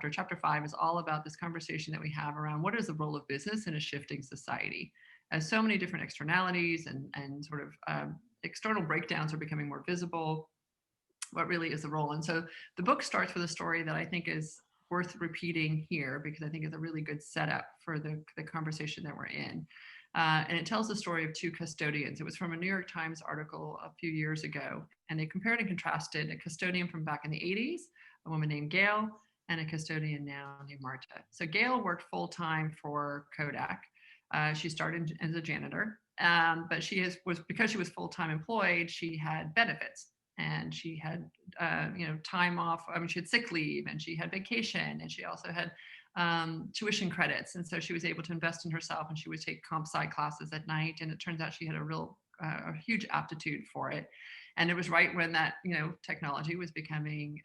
chapter. Chapter 5 is all about this conversation that we have around what is the role of business in a shifting society. As so many different externalities and sort of external breakdowns are becoming more visible, what really is the role? And so the book starts with a story that I think is worth repeating here because I think it's a really good setup for the conversation that we're in. And it tells the story of two custodians. It was from a New York Times article a few years ago, and they compared and contrasted a custodian from back in the 80s, a woman named Gail, and a custodian now named Marta. So Gail worked full-time for Kodak. She started as a janitor, but because she was full-time employed, she had benefits. And she had, time off. I mean, she had sick leave, and she had vacation, and she also had tuition credits. And so she was able to invest in herself, and she would take comp sci classes at night. And it turns out she had a huge aptitude for it. And it was right when that, technology was becoming,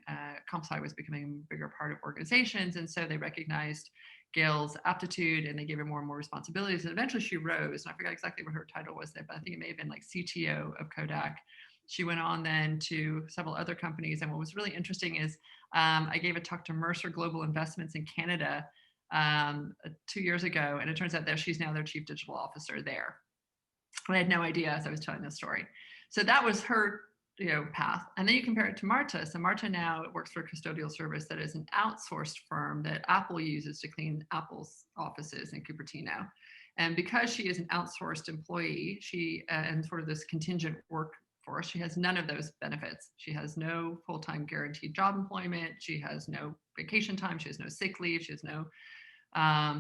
comp sci was becoming a bigger part of organizations. And so they recognized Gail's aptitude, and they gave her more and more responsibilities. And eventually she rose, and I forgot exactly what her title was there, but I think it may have been like CTO of Kodak. She went on then to several other companies. And what was really interesting is I gave a talk to Mercer Global Investments in Canada 2 years ago. And it turns out that she's now their chief digital officer there. And I had no idea as I was telling this story. So that was her path. And then you compare it to Marta. So Marta now works for a custodial service that is an outsourced firm that Apple uses to clean Apple's offices in Cupertino. And because she is an outsourced employee, she and sort of this contingent work, she has none of those benefits. She has no full-time guaranteed job employment. She has no vacation time. She has no sick leave. She has no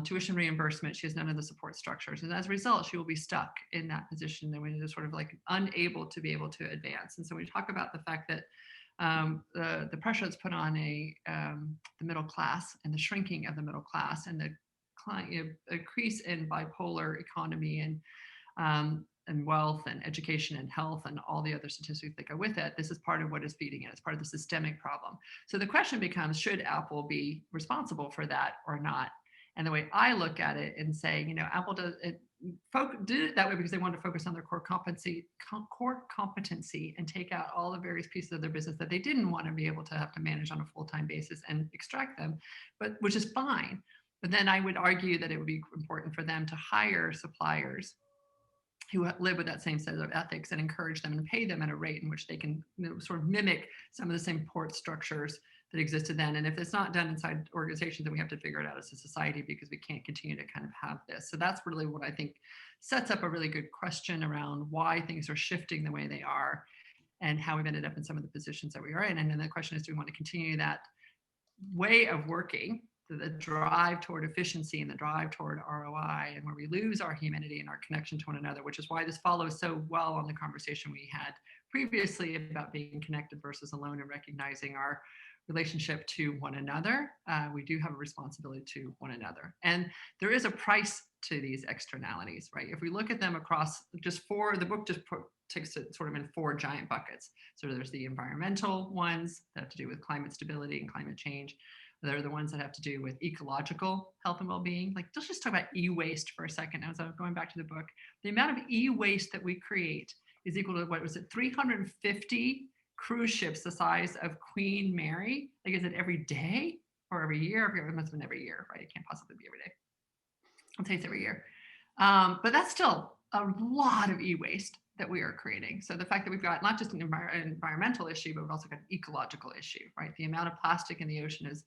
tuition reimbursement. She has none of the support structures. And as a result, she will be stuck in that position and when is sort of like unable to be able to advance. And so we talk about the fact that the pressure that's put on the middle class and the shrinking of the middle class and the increase in bipolar economy and wealth and education and health and all the other statistics that go with it, this is part of what is feeding it. It's part of the systemic problem. So the question becomes, should Apple be responsible for that or not? And the way I look at it and say, Apple did it that way because they wanted to focus on their core competency and take out all the various pieces of their business that they didn't want to be able to have to manage on a full-time basis and extract them, which is fine. But then I would argue that it would be important for them to hire suppliers who live with that same set of ethics and encourage them and pay them at a rate in which they can sort of mimic some of the same support structures that existed then. And if it's not done inside organizations, then we have to figure it out as a society because we can't continue to kind of have this. So that's really what I think sets up a really good question around why things are shifting the way they are and how we've ended up in some of the positions that we are in. And then the question is, do we want to continue that way of working, the drive toward efficiency and the drive toward ROI, and where we lose our humanity and our connection to one another, which is why this follows so well on the conversation we had previously about being connected versus alone and recognizing our relationship to one another. We do have a responsibility to one another. And there is a price to these externalities, right? If we look at them across the book takes it sort of in 4 giant buckets. So there's the environmental ones that have to do with climate stability and climate change. They're the ones that have to do with ecological health and well-being. Like, let's just talk about e-waste for a second. As I'm going back to the book, the amount of e-waste that we create is equal to, 350 cruise ships the size of Queen Mary? Like, is it every day or every year? It must have been every year, right? It can't possibly be every day. I'll say it's every year. But that's still a lot of e-waste that we are creating. So the fact that we've got not just an environmental issue, but we've also got an ecological issue, right? The amount of plastic in the ocean is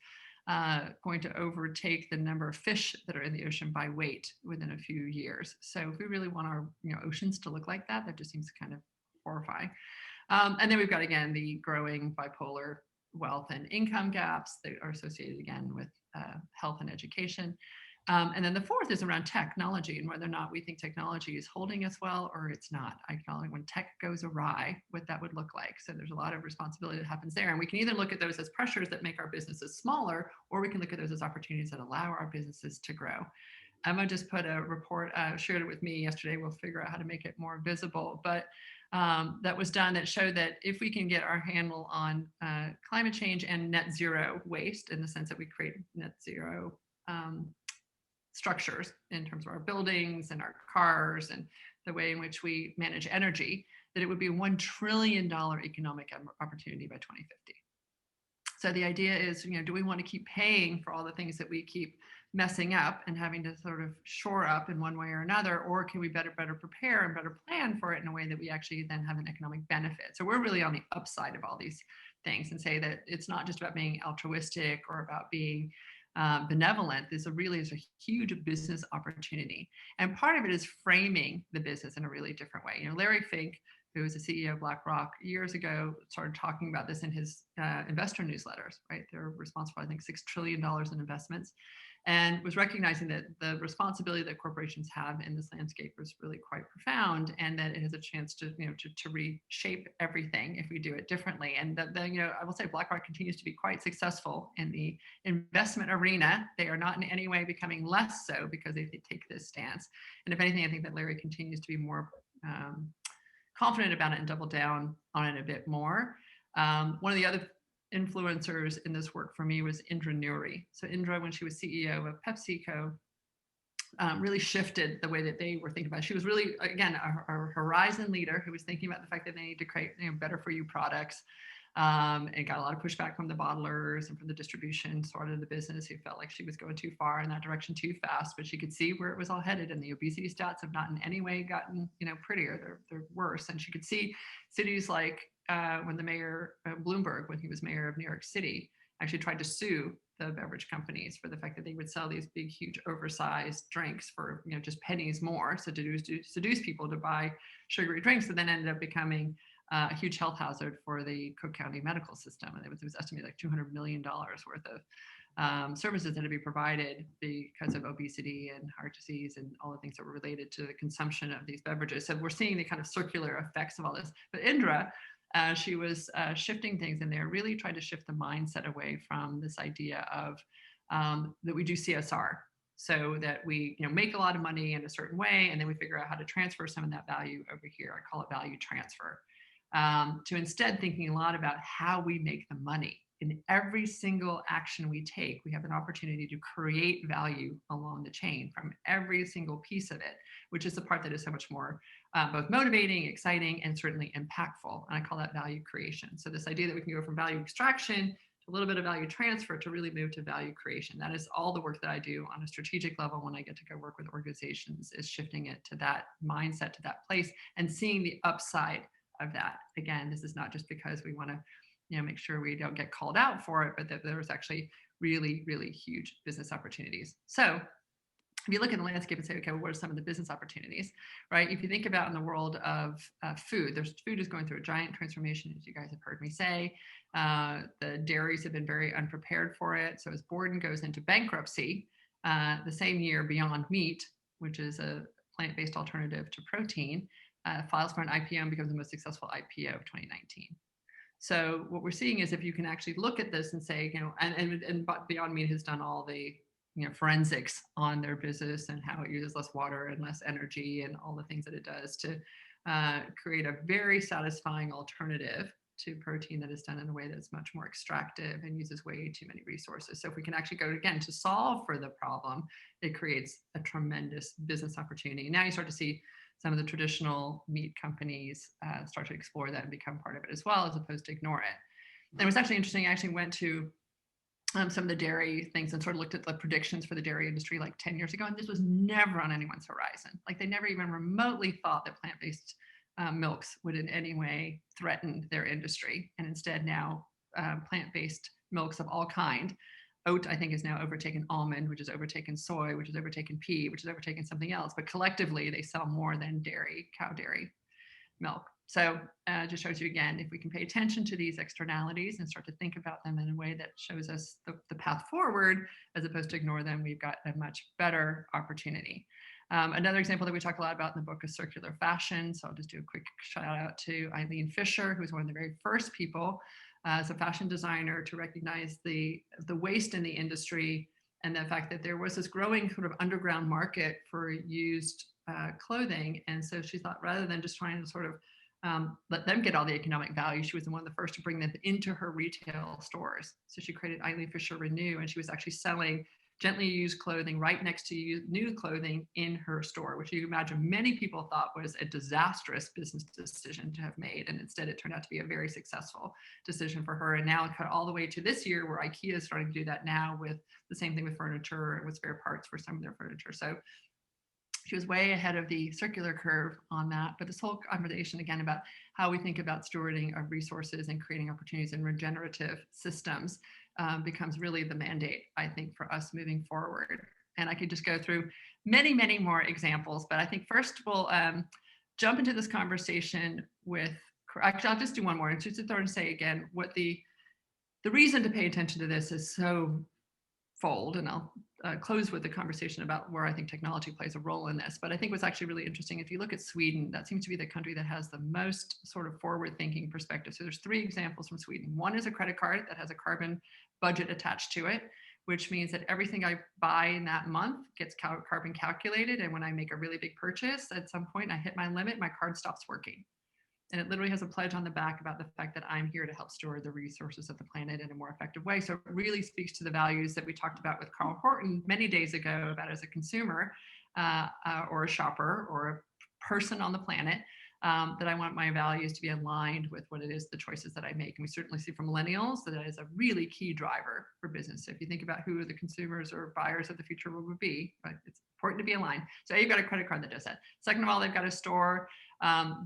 going to overtake the number of fish that are in the ocean by weight within a few years. So if we really want our oceans to look like that, that just seems kind of horrifying. And then we've got, again, the growing bipolar wealth and income gaps that are associated, again, with health and education. And then the fourth is around technology and whether or not we think technology is holding us well or it's not. I call it when tech goes awry, what that would look like. So there's a lot of responsibility that happens there. And we can either look at those as pressures that make our businesses smaller, or we can look at those as opportunities that allow our businesses to grow. Emma just put a report, shared it with me yesterday. We'll figure out how to make it more visible. But that was done that showed that if we can get our handle on climate change and net zero waste, in the sense that we create net zero structures in terms of our buildings and our cars and the way in which we manage energy, that it would be a $1 trillion economic opportunity by 2050. So the idea is, do we want to keep paying for all the things that we keep messing up and having to sort of shore up in one way or another, or can we better prepare and better plan for it in a way that we actually then have an economic benefit? So we're really on the upside of all these things and say that it's not just about being altruistic or about being benevolent. This really is a huge business opportunity. And part of it is framing the business in a really different way. Larry Fink, who was the CEO of BlackRock years ago, started talking about this in his investor newsletters, right? They're responsible, I think, $6 trillion in investments, and was recognizing that the responsibility that corporations have in this landscape was really quite profound, and that it has a chance to, to reshape everything if we do it differently. And that, I will say BlackRock continues to be quite successful in the investment arena. They are not in any way becoming less so because they take this stance. And if anything, I think that Larry continues to be more confident about it and double down on it a bit more. One of the other influencers in this work for me was Indra Nooyi. So Indra, when she was CEO of PepsiCo, really shifted the way that they were thinking about it. She was really, again, a horizon leader who was thinking about the fact that they need to create better for you products, and got a lot of pushback from the bottlers and from the distribution sort of the business who felt like she was going too far in that direction too fast, but she could see where it was all headed, and the obesity stats have not in any way gotten prettier. They're worse. And she could see cities like when the mayor Bloomberg, when he was mayor of New York City, actually tried to sue the beverage companies for the fact that they would sell these big, huge, oversized drinks for just pennies more, so to seduce people to buy sugary drinks, that then ended up becoming a huge health hazard for the Cook County medical system. And it was estimated like $200 million worth of services that had to be provided because of obesity and heart disease and all the things that were related to the consumption of these beverages. So we're seeing the kind of circular effects of all this. But Indra, she was shifting things in there, really tried to shift the mindset away from this idea of that we do CSR. So that we make a lot of money in a certain way, and then we figure out how to transfer some of that value over here. I call it value transfer. To instead thinking a lot about how we make the money. In every single action we take, we have an opportunity to create value along the chain from every single piece of it, which is the part that is so much more both motivating, exciting, and certainly impactful. And I call that value creation. So this idea that we can go from value extraction to a little bit of value transfer to really move to value creation. That is all the work that I do on a strategic level when I get to go work with organizations, is shifting it to that mindset, to that place, and seeing the upside of that. Again, this is not just because we want to make sure we don't get called out for it, but that there's actually really, really huge business opportunities. So if you look at the landscape and say, okay, well, what are some of the business opportunities, right? If you think about in the world of food, food is going through a giant transformation, as you guys have heard me say. The dairies have been very unprepared for it. So as Borden goes into bankruptcy, the same year, Beyond Meat, which is a plant-based alternative to protein, files for an IPO and becomes the most successful IPO of 2019. So what we're seeing is, if you can actually look at this and say, and Beyond Meat has done all the forensics on their business and how it uses less water and less energy and all the things that it does to create a very satisfying alternative to protein that is done in a way that's much more extractive and uses way too many resources. So if we can actually go again to solve for the problem, it creates a tremendous business opportunity. Now you start to see some of the traditional meat companies start to explore that and become part of it as well, as opposed to ignore it. And it was actually interesting. I actually went to some of the dairy things and sort of looked at the predictions for the dairy industry like 10 years ago, and this was never on anyone's horizon. Like, they never even remotely thought that plant-based milks would in any way threaten their industry. And instead now plant-based milks of all kind. Oat, I think, has now overtaken almond, which has overtaken soy, which has overtaken pea, which has overtaken something else. But collectively, they sell more than cow dairy milk. So just shows you again, if we can pay attention to these externalities and start to think about them in a way that shows us the path forward, as opposed to ignore them, we've got a much better opportunity. Another example that we talk a lot about in the book is circular fashion. So I'll just do a quick shout out to Eileen Fisher, who was one of the very first people as a fashion designer to recognize the waste in the industry and the fact that there was this growing sort of underground market for used clothing. And so she thought, rather than just trying to sort of let them get all the economic value, she was one of the first to bring them into her retail stores. So she created Eileen Fisher Renew, and she was actually selling gently used clothing right next to new clothing in her store, which you imagine many people thought was a disastrous business decision to have made. And instead, it turned out to be a very successful decision for her. And now cut all the way to this year, where IKEA is starting to do that now with the same thing with furniture and with spare parts for some of their furniture. So she was way ahead of the circular curve on that. But this whole conversation, again, about how we think about stewarding of resources and creating opportunities in regenerative systems becomes really the mandate, I think, for us moving forward. And I could just go through many, many more examples. But I think first we'll jump into this conversation with, actually, I'll just do one more. And just to throw and say again, what the reason to pay attention to this is so fold, and I'll close with the conversation about where I think technology plays a role in this. But I think what's actually really interesting, if you look at Sweden, that seems to be the country that has the most sort of forward-thinking perspective. So there's 3 examples from Sweden. One is a credit card that has a carbon budget attached to it, which means that everything I buy in that month gets carbon calculated. And when I make a really big purchase, at some point I hit my limit, my card stops working. And it literally has a pledge on the back about the fact that I'm here to help steward the resources of the planet in a more effective way. So it really speaks to the values that we talked about with Carl Horton many days ago about as a consumer or a shopper or a person on the planet, that I want my values to be aligned with what it is, the choices that I make. And we certainly see from millennials that is a really key driver for business. So if you think about who the consumers or buyers of the future would be, right, it's important to be aligned. So you've got a credit card that does that. Second of all, they've got a store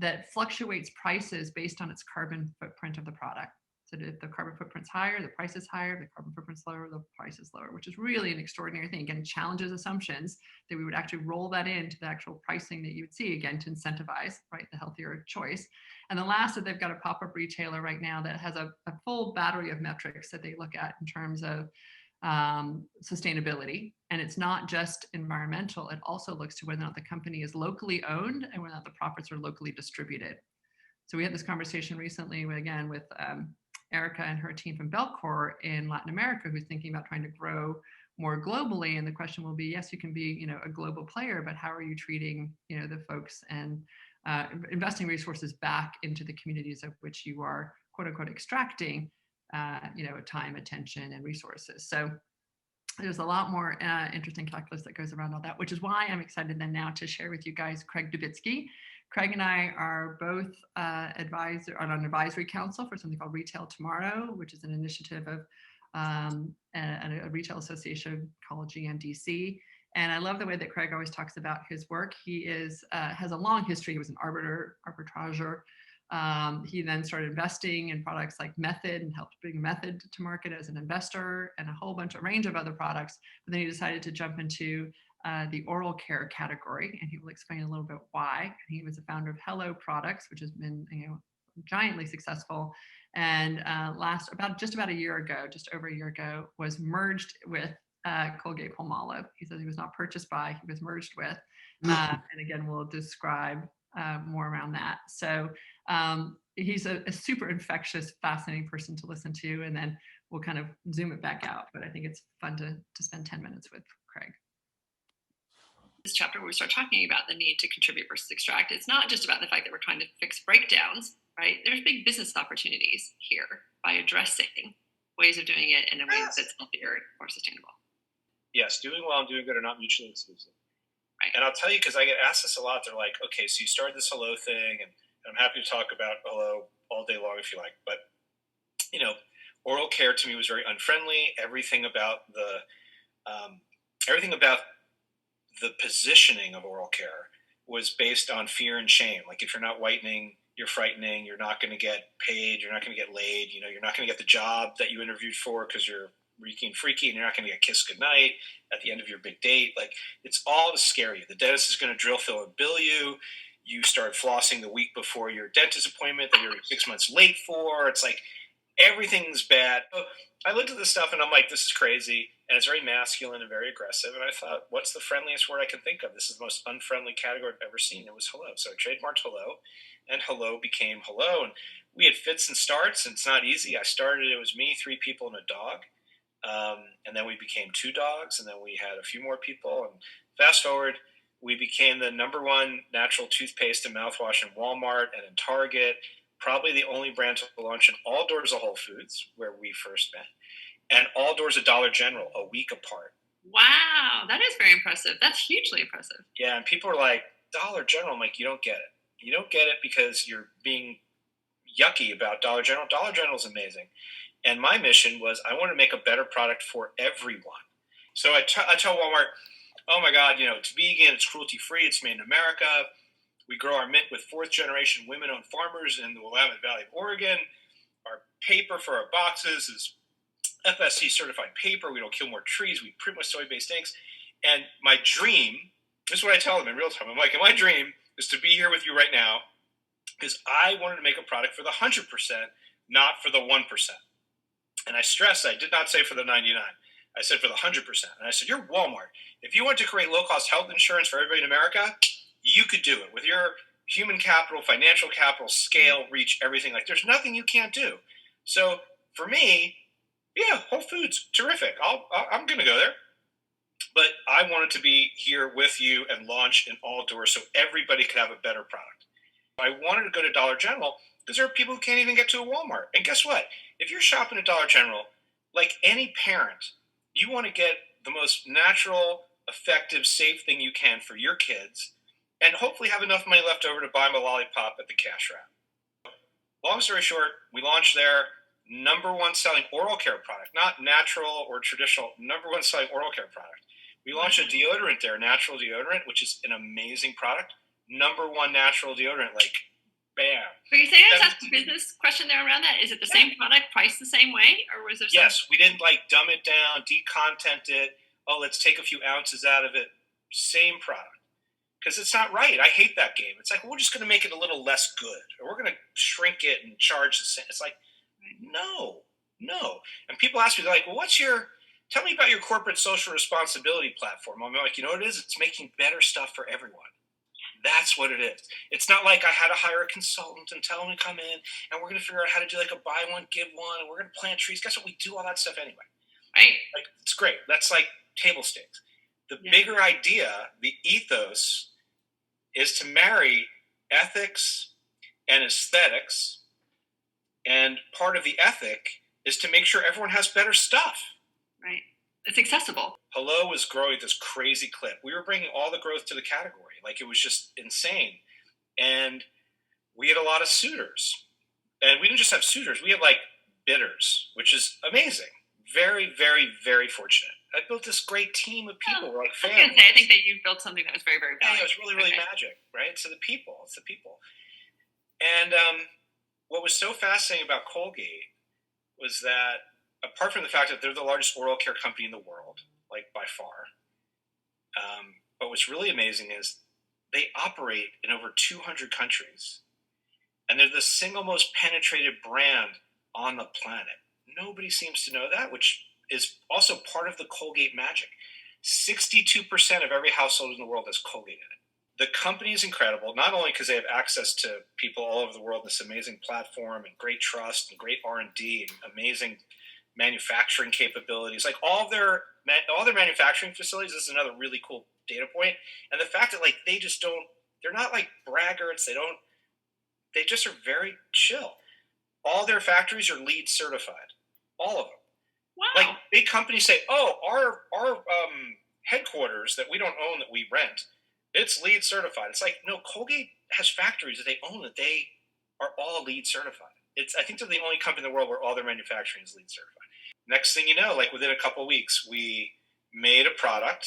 that fluctuates prices based on its carbon footprint of the product. So if the carbon footprint's higher, the price is higher. If the carbon footprint's lower, the price is lower, which is really an extraordinary thing. Again, challenges assumptions that we would actually roll that into the actual pricing that you would see, again, to incentivize, right, the healthier choice. And the last, that they've got a pop-up retailer right now that has a full battery of metrics that they look at in terms of sustainability. And it's not just environmental, it also looks to whether or not the company is locally owned and whether or not the profits are locally distributed. So we had this conversation recently again with Erica and her team from Belcor in Latin America, who's thinking about trying to grow more globally. And the question will be, yes, you can be, a global player, but how are you treating, the folks and investing resources back into the communities of which you are, quote unquote, extracting, time, attention, and resources. So there's a lot more interesting calculus that goes around all that, which is why I'm excited then now to share with you guys Craig Dubitsky. Craig and I are both on an advisory council for something called Retail Tomorrow, which is an initiative of a retail association called GNDC. And I love the way that Craig always talks about his work. He has a long history. He was an arbitrager. He then started investing in products like Method and helped bring Method to market as an investor and a range of other products. But then he decided to jump into the oral care category, and he will explain a little bit why. He was the founder of Hello Products, which has been giantly successful, and just over a year ago, was merged with Colgate-Palmolive. He says he was not purchased by, he was merged with, and again, we'll describe more around that. So he's a super infectious, fascinating person to listen to, and then we'll kind of zoom it back out. But I think it's fun to spend 10 minutes with Craig. This chapter where we start talking about the need to contribute versus extract, it's not just about the fact that we're trying to fix breakdowns, right? There's big business opportunities here by addressing ways of doing it in a way that's healthier, more sustainable. Yes, doing well and doing good are not mutually exclusive. Right. And I'll tell you, because I get asked this a lot, they're like, okay, so you started this Hello thing, and I'm happy to talk about Hello all day long if you like, but, oral care to me was very unfriendly. Everything about the positioning of oral care was based on fear and shame. Like, if you're not whitening, you're frightening, you're not going to get paid, you're not going to get laid, you're not going to get the job that you interviewed for because you're reeking freaky, and you're not going to get kissed goodnight at the end of your big date. Like, it's all to scare you. The dentist is going to drill, fill, and bill you. You start flossing the week before your dentist appointment that you're 6 months late for. It's like, everything's bad. So I looked at this stuff and I'm like, this is crazy. And it's very masculine and very aggressive. And I thought, what's the friendliest word I can think of? This is the most unfriendly category I've ever seen. It was Hello. So I trademarked Hello, and Hello became Hello. And we had fits and starts, and it's not easy. I started, it was me, 3 people, and a dog. And then we became 2 dogs, and then we had a few more people. And fast forward, we became the #1 natural toothpaste and mouthwash in Walmart and in Target. Probably the only brand to launch in all doors of Whole Foods, where we first met, and all doors of Dollar General a week apart. Wow, that is very impressive. That's hugely impressive. Yeah, and people are like, Dollar General. I'm like, you don't get it. You don't get it because you're being yucky about Dollar General. Dollar General is amazing. And my mission was I want to make a better product for everyone. So I tell Walmart, oh my God, it's vegan, it's cruelty free, it's made in America. We grow our mint with fourth generation women owned farmers in the Willamette Valley of Oregon. Our paper for our boxes is FSC certified paper. We don't kill more trees. We print with soy based inks. And my dream, this is what I tell them in real time. I'm like, my dream is to be here with you right now because I wanted to make a product for the 100%, not for the 1%. And I stress, I did not say for the 99. I said for the 100%. And I said, you're Walmart. If you want to create low-cost health insurance for everybody in America, you could do it with your human capital, financial capital, scale, reach, everything. Like, there's nothing you can't do. So for me, yeah, Whole Foods, terrific. I'm going to go there. But I wanted to be here with you and launch in all doors so everybody could have a better product. I wanted to go to Dollar General because there are people who can't even get to a Walmart. And guess what? If you're shopping at Dollar General, like any parent, you want to get the most natural, effective, safe thing you can for your kids and hopefully have enough money left over to buy them a lollipop at the cash wrap. Long story short, we launched their number one selling oral care product, not natural or traditional, number one selling oral care product. We launched a deodorant there, natural deodorant, which is an amazing product. Number one natural deodorant, like, bam. But you're saying there's a business question there around that? Is it the same product, priced the same way, or was there? Yes, we didn't like dumb it down, decontent it. Oh, let's take a few ounces out of it. Same product. Because it's not right. I hate that game. It's like, we're just going to make it a little less good, or we're going to shrink it and charge the same. It's like, no. And people ask me, they're like, well, tell me about your corporate social responsibility platform. I'm like, you know what it is? It's making better stuff for everyone. That's what it is. It's not like I had to hire a consultant and tell them to come in and we're going to figure out how to do like a buy one, give one, and we're going to plant trees. Guess what? We do all that stuff anyway. Right. Like, it's great. That's like table stakes. The bigger idea, the ethos, is to marry ethics and aesthetics. And part of the ethic is to make sure everyone has better stuff. Right. It's accessible. Hello was growing at this crazy clip. We were bringing all the growth to the category. Like, it was just insane. And we had a lot of suitors. And we didn't just have suitors. We had like bidders, which is amazing. Very, very, very fortunate. I built this great team of people. We're like fans. I think that you built something that was very, very valuable. Yeah, it was really, really magic, right? It's the people. And what was so fascinating about Colgate was that, apart from the fact that they're the largest oral care company in the world, like by far, but what's really amazing is they operate in over 200 countries, and they're the single most penetrated brand on the planet. Nobody seems to know that, which is also part of the Colgate magic. 62% of every household in the world has Colgate in it. The company is incredible, not only because they have access to people all over the world, this amazing platform and great trust and great R&D and amazing manufacturing capabilities. Like, all their manufacturing facilities, this is another really cool data point. And the fact that, like, they're not like braggarts. They just are very chill. All their factories are LEED certified. All of them. Wow. Like, big companies say, oh, our headquarters that we don't own, that we rent, it's LEED certified. It's like, no, Colgate has factories that they own that they are all LEED certified. I think they're the only company in the world where all their manufacturing is LEED certified. Next thing you know, like within a couple of weeks, we made a product.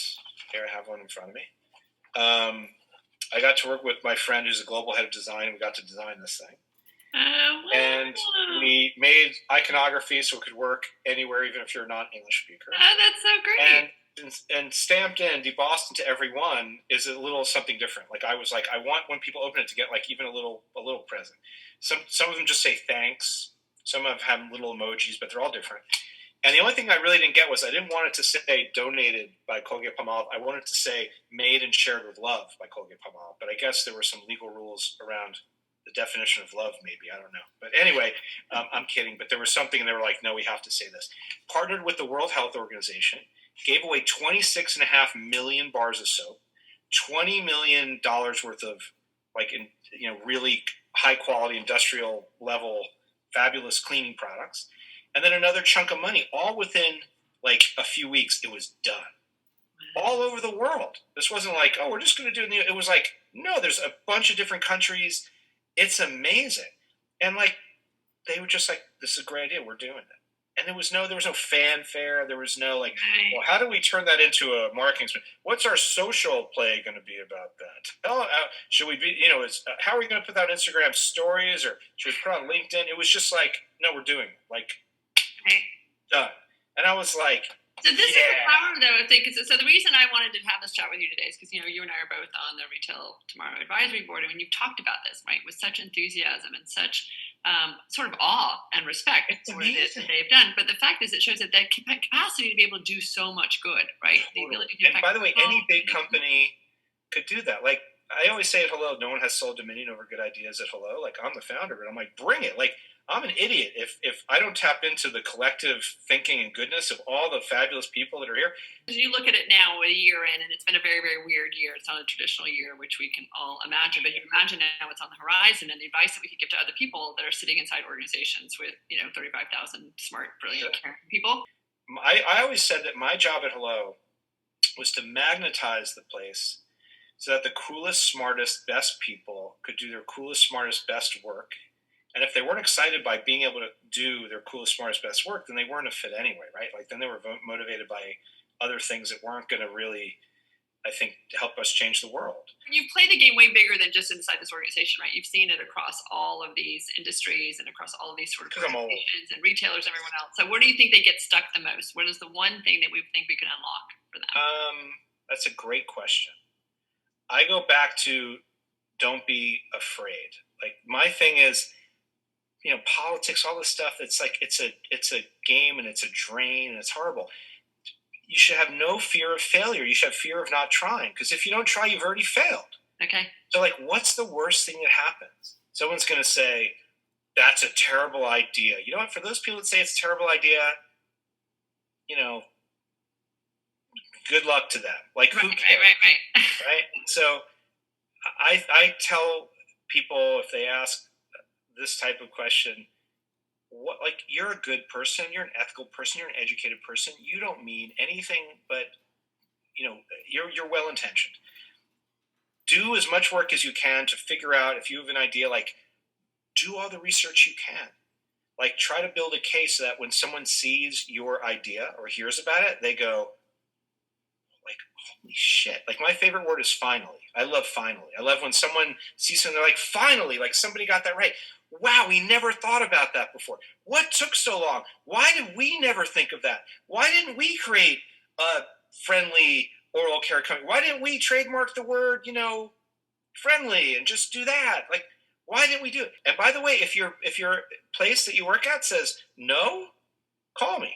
Here, I have one in front of me. I got to work with my friend who's a global head of design, and we got to design this thing. Wow. And we made iconography so it could work anywhere, even if you're not an English speaker. Oh, that's so great. And stamped in, debossed into every one is a little something different. Like, I was like, I want when people open it to get like even a little present. Some of them just say thanks. Some of them have little emojis, but they're all different. And the only thing I really didn't get was I didn't want it to say donated by Colgate-Palmolive. I wanted to say made and shared with love by Colgate-Palmolive. But I guess there were some legal rules around the definition of love, maybe. I don't know. But anyway, I'm kidding. But there was something, and they were like, no, we have to say this. Partnered with the World Health Organization, gave away 26.5 million bars of soap, $20 million worth of really high quality industrial level fabulous cleaning products, and then another chunk of money, all within like a few weeks. It was done. all over the world. This wasn't like, oh, we're just going to do it. It was like, no, there's a bunch of different countries. It's amazing. And like, they were just like, this is a great idea. We're doing it. And there was no fanfare. There was no like, well, how do we turn that into a marketing spin? What's our social play going to be about that? Oh, should we be, how are we going to put that on Instagram stories, or should we put it on LinkedIn? It was just like, no, we're doing it. Like, done. And I was like, so this is the power, though, I think. So the reason I wanted to have this chat with you today is because, you and I are both on the Retail Tomorrow Advisory Board, and when you've talked about this, right, with such enthusiasm and such sort of awe and respect for what it is that they've done. But the fact is, it shows that capacity to be able to do so much good, right? Totally. The ability to, and by the way, any big company could do that. Like, I always say at Hello, no one has sole dominion over good ideas at Hello. Like, I'm the founder, but I'm like, bring it. Like, I'm an idiot if I don't tap into the collective thinking and goodness of all the fabulous people that are here. As you look at it now, a year in, and it's been a very, very weird year. It's not a traditional year, which we can all imagine, but you imagine now it's on the horizon, and the advice that we could give to other people that are sitting inside organizations with, 35,000 smart, brilliant, caring people. I always said that my job at Hello was to magnetize the place so that the coolest, smartest, best people could do their coolest, smartest, best work. And if they weren't excited by being able to do their coolest, smartest, best work, then they weren't a fit anyway, right? Like, then they were motivated by other things that weren't going to really, I think, help us change the world. You play the game way bigger than just inside this organization, right? You've seen it across all of these industries and across all of these sort of organizations and retailers, everyone else. So where do you think they get stuck the most? What is the one thing that we think we can unlock for them? That's a great question. I go back to don't be afraid. Like, my thing is, politics, all this stuff, it's like, it's a game, and it's a drain, and it's horrible. You should have no fear of failure. You should have fear of not trying, because if you don't try, you've already failed. Okay. So, like, what's the worst thing that happens? Someone's going to say, that's a terrible idea. You know what? For those people that say it's a terrible idea, good luck to them. Like, who cares? Right? So I tell people, if they ask this type of question, you're a good person, you're an ethical person, you're an educated person, you don't mean anything but, you're well-intentioned. Do as much work as you can to figure out, if you have an idea, like, do all the research you can. Like, try to build a case so that when someone sees your idea or hears about it, they go, like, holy shit. Like, my favorite word is finally. I love finally. I love when someone sees something, they're like, finally, like, somebody got that right. Wow, we never thought about that before. What took so long? Why did we never think of that? Why didn't we create a friendly oral care company? Why didn't we trademark the word, friendly, and just do that? Like, why didn't we do it? And by the way, if your place that you work at says no, call me.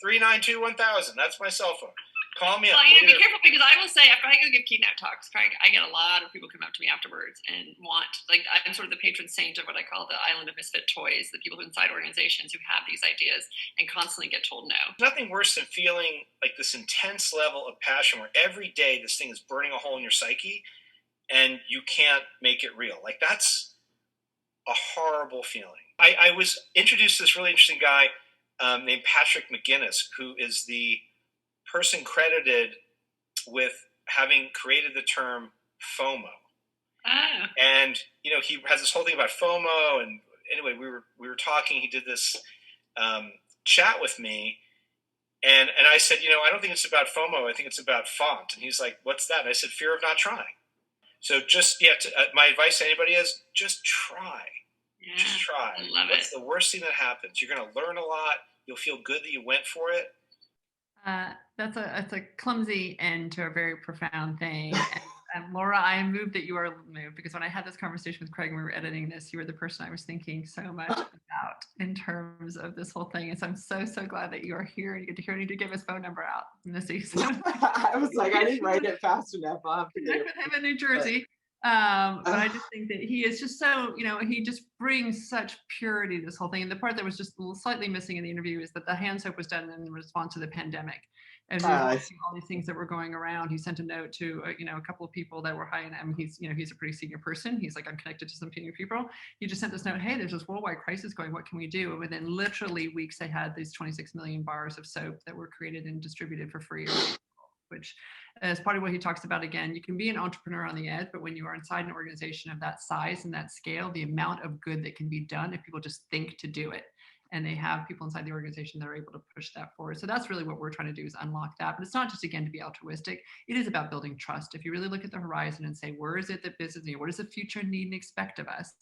917-392-1000. That's my cell phone. Call me up. Well, be careful, because I will say, after I go give keynote talks, Craig, I get a lot of people come up to me afterwards and I'm sort of the patron saint of what I call the island of misfit toys, the people inside organizations who have these ideas and constantly get told no. Nothing worse than feeling like this intense level of passion where every day this thing is burning a hole in your psyche and you can't make it real. Like, that's a horrible feeling. I was introduced to this really interesting guy named Patrick McGinnis, who is the person credited with having created the term FOMO. Oh. And, he has this whole thing about FOMO. And anyway, we were talking, he did this chat with me. And I said, I don't think it's about FOMO. I think it's about font. And he's like, what's that? And I said, fear of not trying. So my advice to anybody is just try. Yeah, just try. I love What's the worst thing that happens? You're going to learn a lot. You'll feel good that you went for it. That's a clumsy end to a very profound thing. And Laura, I am moved that you are moved, because when I had this conversation with Craig when we were editing this, you were the person I was thinking so much about in terms of this whole thing. And so I'm so glad that you are here and you get to hear. You need to give his phone number out in this season. I was like, I didn't write it fast enough. I'll have to connect with him in New Jersey. But I just think that he is just so, he just brings such purity to this whole thing. And the part that was just a little slightly missing in the interview is that the hand soap was done in response to the pandemic. As he was I watching all these things that were going around, he sent a note to, a couple of people that were high in M. He's a pretty senior person. He's like, I'm connected to some senior people. He just sent this note, hey, there's this worldwide crisis going. What can we do? And within literally weeks, they had these 26 million bars of soap that were created and distributed for free, which as part of what he talks about. Again, you can be an entrepreneur on the edge, but when you are inside an organization of that size and that scale, the amount of good that can be done if people just think to do it, and they have people inside the organization that are able to push that forward. So that's really what we're trying to do, is unlock that. But it's not just, again, to be altruistic. It is about building trust. If you really look at the horizon and say, where is it that business needs, what does the future need and expect of us?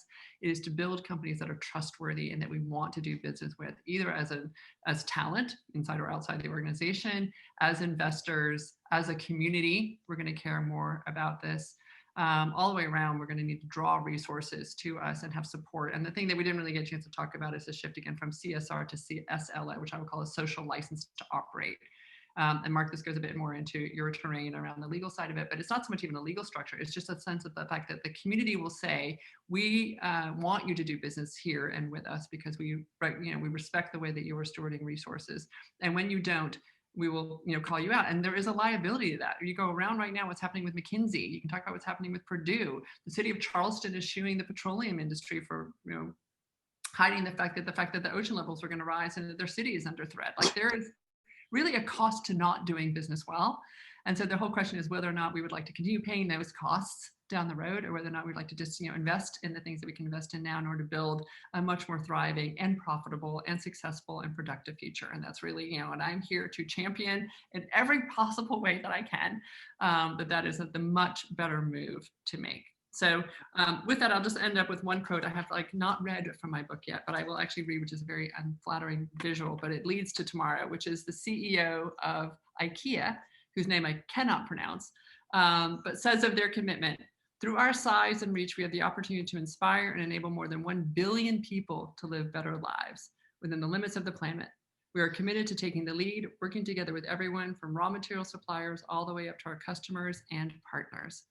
It is to build companies that are trustworthy and that we want to do business with, either as talent inside or outside the organization, as investors, as a community. We're going to care more about this. All the way around, we're going to need to draw resources to us and have support. And the thing that we didn't really get a chance to talk about is the shift again from CSR to CSLA, which I would call a social license to operate. And Mark, this goes a bit more into your terrain around the legal side of it, but it's not so much even a legal structure. It's just a sense of the fact that the community will say, we want you to do business here and with us because we respect the way that you are stewarding resources. And when you don't, we will, call you out. And there is a liability to that. You go around right now, what's happening with McKinsey. You can talk about what's happening with Purdue. The city of Charleston is suing the petroleum industry for, hiding the fact that the ocean levels are going to rise and that their city is under threat. Like, there is really a cost to not doing business well. And so the whole question is whether or not we would like to continue paying those costs down the road, or whether or not we'd like to just, invest in the things that we can invest in now in order to build a much more thriving and profitable and successful and productive future. And that's really, and I'm here to champion in every possible way that I can, that is the much better move to make. So with that, I'll just end up with one quote I have not read from my book yet, but I will actually read, which is a very unflattering visual, but it leads to tomorrow, which is the CEO of IKEA, whose name I cannot pronounce, but says of their commitment, through our size and reach, we have the opportunity to inspire and enable more than 1 billion people to live better lives within the limits of the planet. We are committed to taking the lead, working together with everyone from raw material suppliers all the way up to our customers and partners.